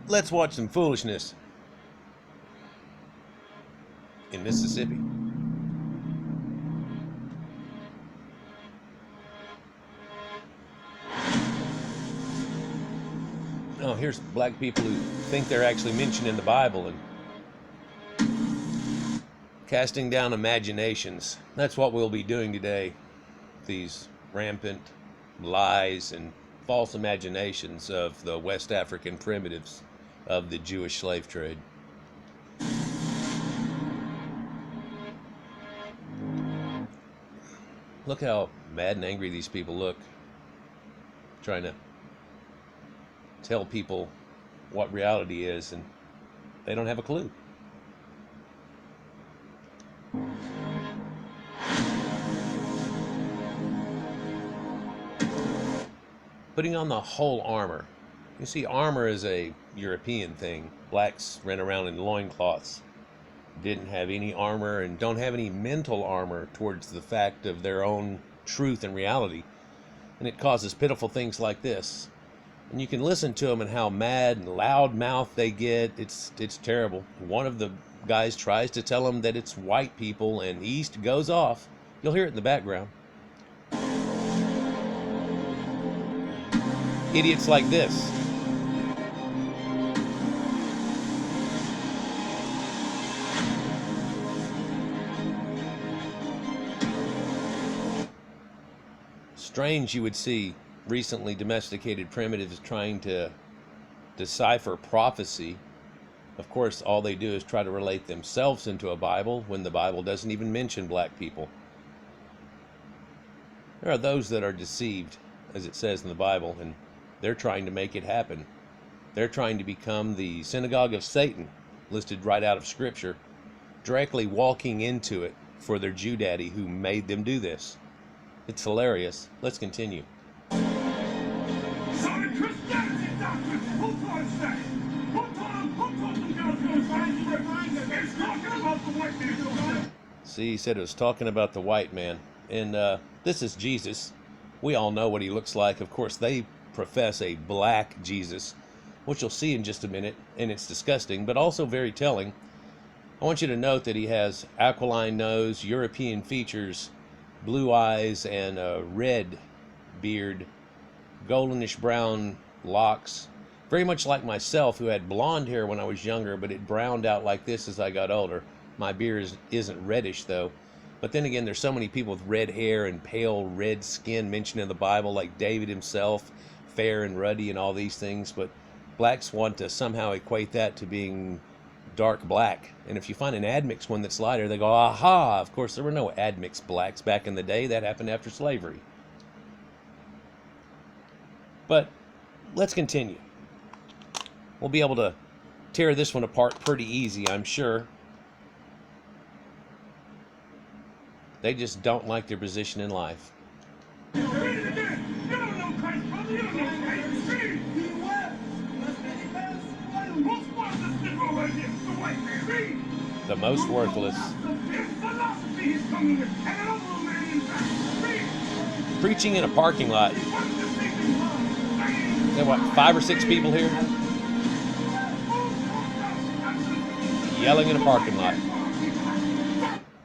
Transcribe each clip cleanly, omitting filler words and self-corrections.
Let's watch some foolishness in Mississippi. Oh, here's black people who think they're actually mentioned in the Bible and casting down imaginations. That's what we'll be doing today. These rampant lies and false imaginations of the West African primitives of the Jewish slave trade. Look how mad and angry these people look, trying to tell people what reality is, and they don't have a clue. Putting on the whole armor. You see, armor is a European thing. Blacks ran around in loincloths, didn't have any armor, and don't have any mental armor towards the fact of their own truth and reality. And it causes pitiful things like this. And you can listen to them and how mad and loud mouth they get. It's terrible. One of the guys tries to tell them that it's white people, and East goes off. You'll hear it in the background. Idiots like this. Strange you would see recently domesticated primitives trying to decipher prophecy. Of course, all they do is try to relate themselves into a Bible when the Bible doesn't even mention black people. There are those that are deceived, as it says in the Bible, and they're trying to make it happen. They're trying to become the synagogue of Satan, listed right out of Scripture, directly walking into it for their JewDaddy who made them do this. It's hilarious. Let's continue. See, he said it was talking about the white man. And this is Jesus. We all know what he looks like. Of course, they profess a black Jesus, which you'll see in just a minute, and it's disgusting, but also very telling. I want you to note that he has aquiline nose, European features, blue eyes, and a red beard, goldenish brown locks, very much like myself, who had blonde hair when I was younger, but it browned out like this as I got older. My beard isn't reddish, though. But then again, there's so many people with red hair and pale red skin mentioned in the Bible, like David himself, fair and ruddy and all these things. But blacks want to somehow equate that to being dark black. And if you find an admixed one that's lighter, they go, aha! Of course, there were no admixed blacks back in the day. That happened after slavery. But let's continue. We'll be able to tear this one apart pretty easy, I'm sure. They just don't like their position in life. The most worthless. Preaching in a parking lot. There what, 5 or 6 people here? Yelling in a parking lot.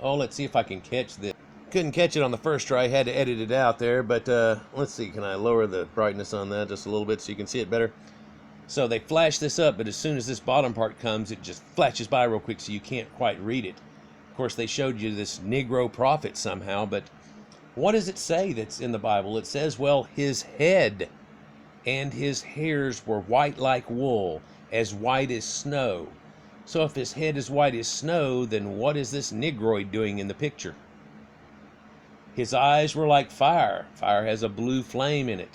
Oh, let's see if I can catch this. Couldn't catch it on the first try. Had to edit it out there, but let's see. Can I lower the brightness on that just a little bit so you can see it better? So they flash this up, but as soon as this bottom part comes, it just flashes by real quick so you can't quite read it. Of course, they showed you this Negro prophet somehow, but what does it say that's in the Bible? It says, well, his head and his hairs were white like wool, as white as snow. So if his head is white as snow, then what is this Negroid doing in the picture? His eyes were like fire. Fire has a blue flame in it.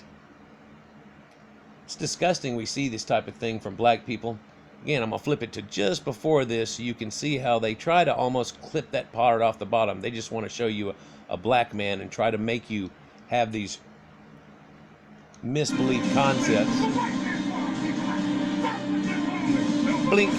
It's disgusting we see this type of thing from black people. Again, I'm going to flip it to just before this so you can see how they try to almost clip that part off the bottom. They just want to show you a black man and try to make you have these misbelieved concepts. Blink.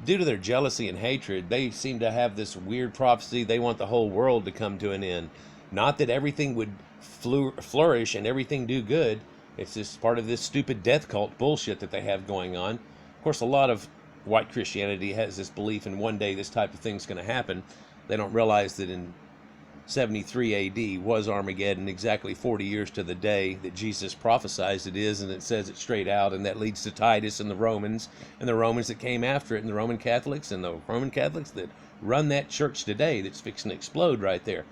due to their jealousy and hatred, they seem to have this weird prophecy. They want the whole world to come to an end. Not that everything would flourish and everything do good. It's just part of this stupid death cult bullshit that they have going on. Of course, a lot of white Christianity has this belief in one day this type of thing's going to happen. They don't realize that in 73 AD was Armageddon, exactly 40 years to the day that Jesus prophesied it is, and it says it straight out, and that leads to Titus and the Romans that came after it, and the Roman Catholics that run that church today that's fixing to explode right there.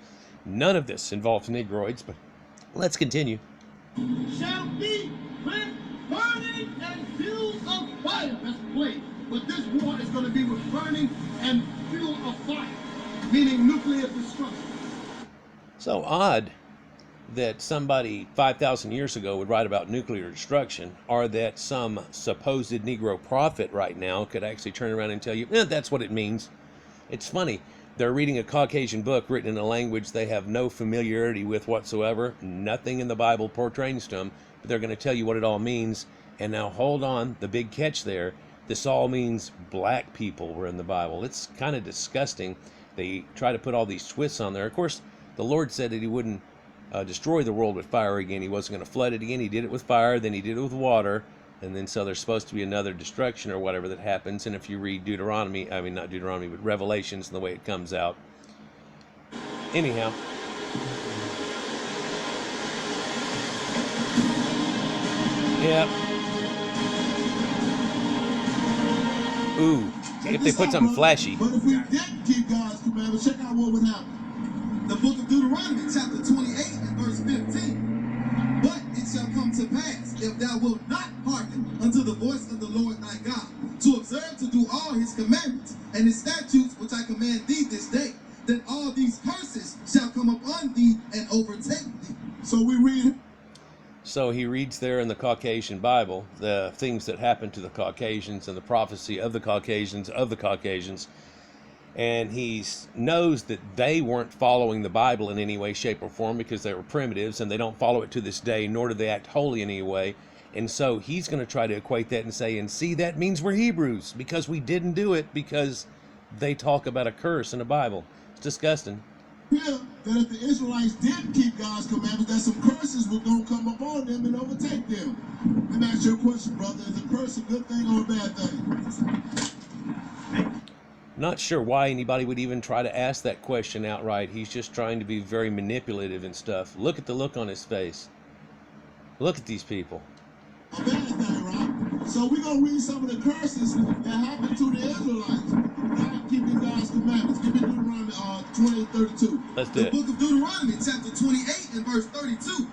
None of this involves Negroids, but let's continue. Shall be with burning and fuel of fire. That's the blade. But this war is going to be with burning and fuel of fire, meaning nuclear destruction. So odd that somebody 5,000 years ago would write about nuclear destruction, or that some supposed Negro prophet right now could actually turn around and tell you, that's what it means. It's funny. They're reading a Caucasian book written in a language they have no familiarity with whatsoever. Nothing in the Bible portrays to them, but they're going to tell you what it all means. And now hold on, the big catch there. This all means black people were in the Bible. It's kind of disgusting. They try to put all these twists on there. Of course, the Lord said that he wouldn't destroy the world with fire again. He wasn't going to flood it again. He did it with fire, then he did it with water. And then so there's supposed to be another destruction or whatever that happens. And if you read not Deuteronomy, but Revelations and the way it comes out. Anyhow. Yeah. Ooh, if they put something flashy. But if we didn't keep God's commandments, check out what would happen. The book of Deuteronomy, chapter 28 and verse 15. But it shall come to pass, if thou wilt not hearken unto the voice of the Lord thy God, to observe to do all his commandments and his statutes which I command thee this day, then all these curses shall come upon thee and overtake thee. So we read. So he reads there in the Caucasian Bible the things that happened to the Caucasians and the prophecy of the Caucasians, and he knows that they weren't following the Bible in any way, shape, or form because they were primitives, and they don't follow it to this day, nor do they act holy in any way. And so he's going to try to equate that and say, and see, that means we're Hebrews because we didn't do it because they talk about a curse in the Bible. It's disgusting. Yeah, that if the Israelites didn't keep God's commandments, that some curses were going to come upon them and overtake them. Let me ask you a question, brother. Is a curse a good thing or a bad thing? Not sure why anybody would even try to ask that question outright. He's just trying to be very manipulative and stuff. Look at the look on his face. Look at these people. A bad thing, right? So we're going to read some of the curses that happened to the Israelites. Not keeping God's commandments. Give me Deuteronomy 28:32. Let's do it. The book of Deuteronomy, chapter 28 and verse 32.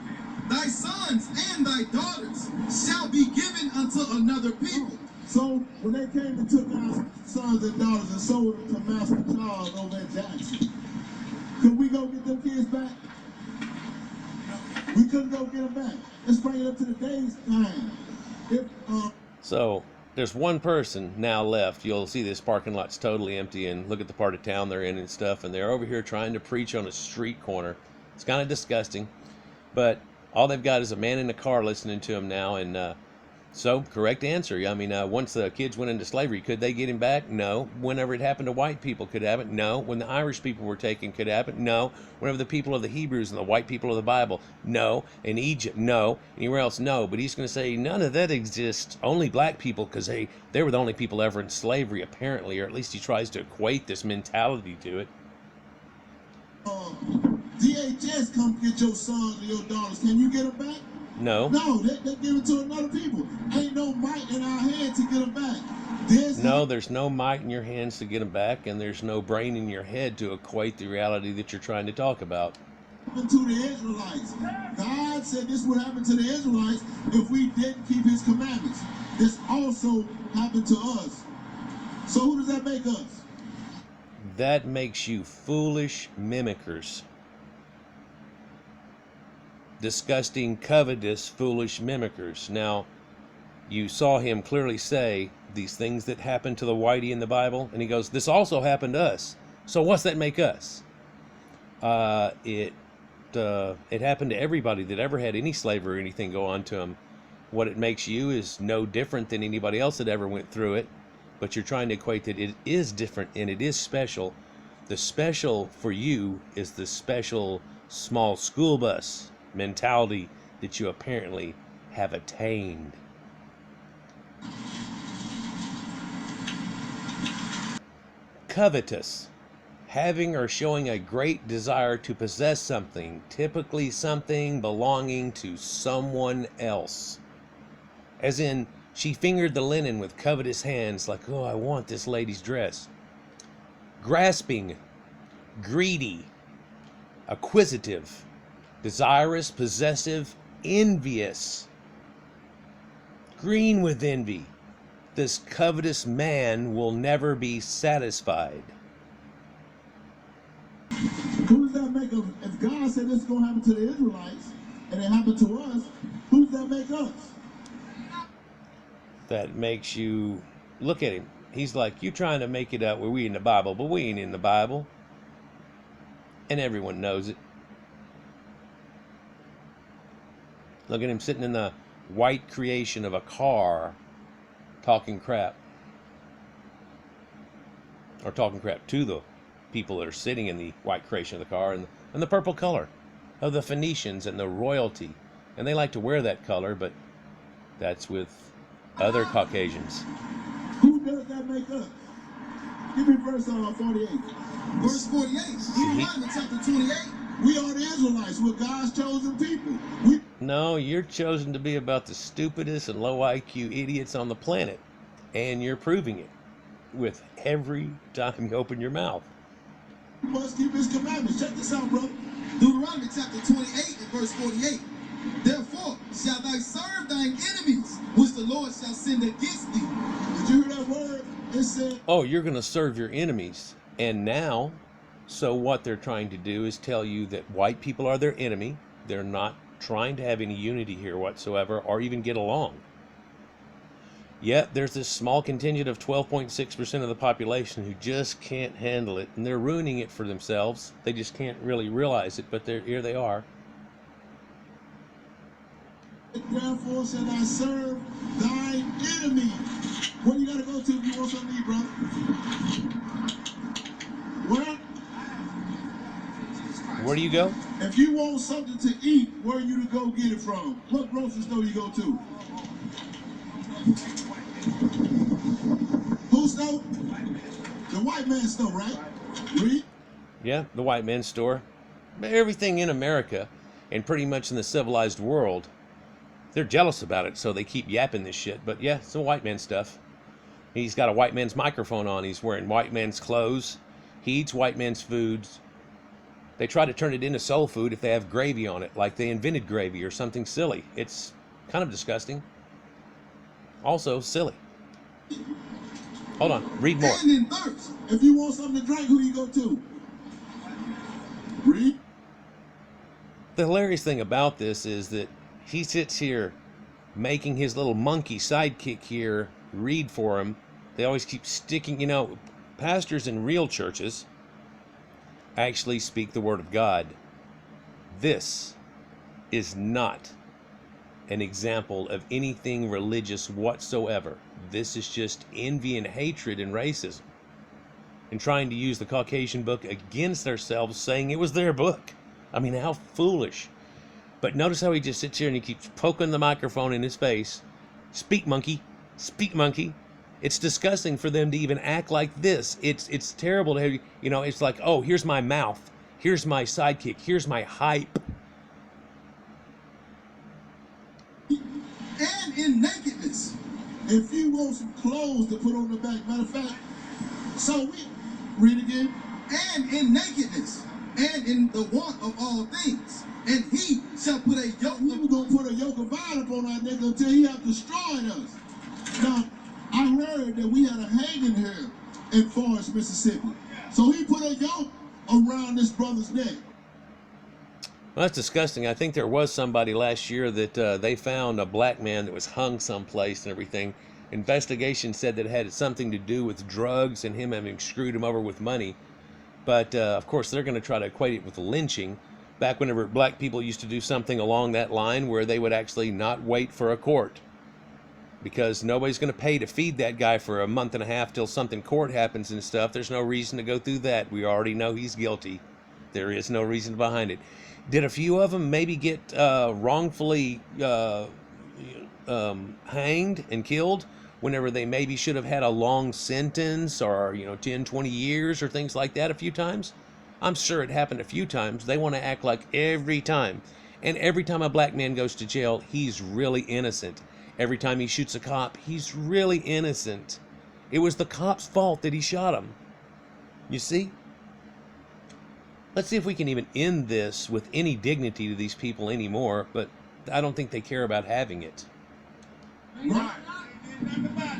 Thy sons and thy daughters shall be given unto another people. So when they came and took our sons and daughters and sold them to Master Charles over at Jackson, could we go get them kids back? We couldn't go get them back. Let's bring it up to the day's time. So there's one person now left. You'll see this parking lot's totally empty, and look at the part of town they're in and stuff, and they're over here trying to preach on a street corner. It's kind of disgusting, but all they've got is a man in a car listening to him now. And so correct answer. I mean, once the kids went into slavery, could they get him back? No. Whenever it happened to white people, could happen? No. When the Irish people were taken, could happen? No. Whenever the people of the Hebrews and the white people of the Bible? No. In Egypt? No. Anywhere else? No. But he's going to say none of that exists. Only black people, because they were the only people ever in slavery, apparently, or at least he tries to equate this mentality to it. DHS come get your sons and your daughters. Can you get them back? No. No, they give it to another people. Ain't no might in our hand to get them back. There's no might in your hands to get them back, and there's no brain in your head to equate the reality that you're trying to talk about. To the Israelites. God said this would happen to the Israelites if we didn't keep his commandments. This also happened to us. So who does that make us? That makes you foolish mimickers. Disgusting, covetous, foolish mimickers. Now, you saw him clearly say these things that happened to the whitey in the Bible, and he goes, this also happened to us. So what's that make us? It happened to everybody that ever had any slavery or anything go on to them. What it makes you is no different than anybody else that ever went through it. but you're trying to equate that it is different and it is special. The special for you is the special small school bus mentality that you apparently have attained. Covetous. Having or showing a great desire to possess something, typically something belonging to someone else. As in, she fingered the linen with covetous hands, like, oh, I want this lady's dress. Grasping, greedy, acquisitive, desirous, possessive, envious. Green with envy. This covetous man will never be satisfied. Who does that make us? If God said this is going to happen to the Israelites, and it happened to us, who does that make us? That makes you look at him. He's like, you trying to make it out where we in the Bible, but we ain't in the Bible. And everyone knows it. Look at him sitting in the white creation of a car, talking crap. Or talking crap to the people that are sitting in the white creation of the car, and the purple color of the Phoenicians and the royalty. And they like to wear that color, but that's with other Caucasians. Who does that make us? Give me verse 48. Verse 48. Deuteronomy chapter 28. We are the Israelites. We're God's chosen people. No, you're chosen to be about the stupidest and low IQ idiots on the planet. And you're proving it with every time you open your mouth. We must keep his commandments. Check this out, brother. Deuteronomy chapter 28 and verse 48. Therefore shalt thou serve thine enemies, which the Lord shall send against thee. Did you hear that word? It said, oh, you're going to serve your enemies. And now, so what they're trying to do is tell you that white people are their enemy. They're not trying to have any unity here whatsoever, or even get along. Yet there's this small contingent of 12.6% of the population who just can't handle it, and they're ruining it for themselves. They just can't really realize it, but here they are. therefore shall I serve thine enemy. Where you gotta go to if you want something to eat, brother? Where do you go? If you want something to eat, where you to go get it from? What grocery store you go to? Whose store? The white man's store, right? Read. Yeah, the white man's store. Everything in America, and pretty much in the civilized world, they're jealous about it, so they keep yapping this shit. But yeah, it's the white man stuff. He's got a white man's microphone on. He's wearing white man's clothes. He eats white man's foods. They try to turn it into soul food if they have gravy on it, like they invented gravy or something silly. It's kind of disgusting. Also silly. Hold on, read more. And in thirst. If you want something to drink, who do you go to? Read. The hilarious thing about this is that he sits here making his little monkey sidekick here read for him. They always keep sticking, you know, pastors in real churches actually speak the word of God. This is not an example of anything religious whatsoever. This is just envy and hatred and racism, and trying to use the Caucasian book against ourselves, saying it was their book. I mean, how foolish. But notice how he just sits here and he keeps poking the microphone in his face. Speak, monkey. Speak, monkey. It's disgusting for them to even act like this. It's terrible to have, you know, it's like, oh, here's my mouth. Here's my sidekick. Here's my hype. And in nakedness. If you want some clothes to put on the back, matter of fact, so we read again. And in nakedness, and in the want of all things. And he shall put a yoke. We were going to put a yoke of iron upon our neck until he have destroyed us. Now, I heard that we had a hanging here in Forest, Mississippi. So he put a yoke around this brother's neck. Well, that's disgusting. I think there was somebody last year that they found a black man that was hung someplace and everything. Investigation said that it had something to do with drugs and him having screwed him over with money. But, of course, they're going to try to equate it with lynching. Back whenever black people used to do something along that line where they would actually not wait for a court. because nobody's going to pay to feed that guy for a month and a half till something court happens and stuff. There's no reason to go through that. We already know he's guilty. There is no reason behind it. Did a few of them maybe get wrongfully hanged and killed whenever they maybe should have had a long sentence, or 10, 20 years or things like that a few times? I'm sure it happened a few times. They want to act like every time. And every time a black man goes to jail, he's really innocent. Every time he shoots a cop, he's really innocent. It was the cop's fault that he shot him. You see? Let's see if we can even end this with any dignity to these people anymore, but I don't think they care about having it. Right.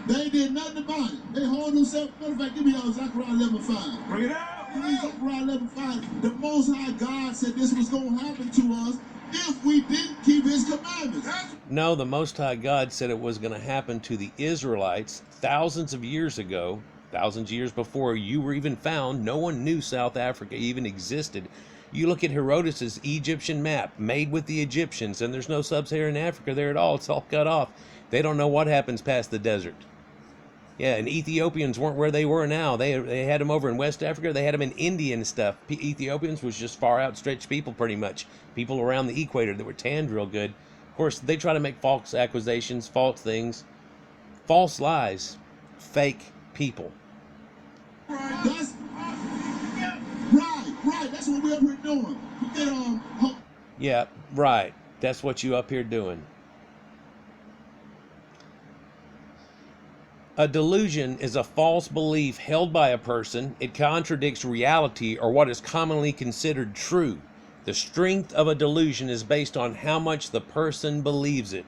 They did nothing about it. They hold themselves. Matter of fact, give me Zechariah 11:5. Bring it out. Give me Zechariah 11:5. The Most High God said this was going to happen to us if we didn't keep His commandments. No, the Most High God said it was going to happen to the Israelites thousands of years ago, thousands of years before you were even found. No one knew South Africa even existed. You look at Herodotus' Egyptian map made with the Egyptians, and there's no sub-Saharan Africa there at all. It's all cut off. They don't know what happens past the desert. Yeah, and Ethiopians weren't where they were now. They had them over in West Africa. They had them in India and stuff. Ethiopians was just far outstretched people, pretty much. People around the equator that were tanned real good. Of course, they try to make false accusations, false things, false lies, fake people. That's right. That's what we're up here doing. Yeah, right. That's what you up here doing. A delusion is a false belief held by a person. It contradicts reality or what is commonly considered true. The strength of a delusion is based on how much the person believes it.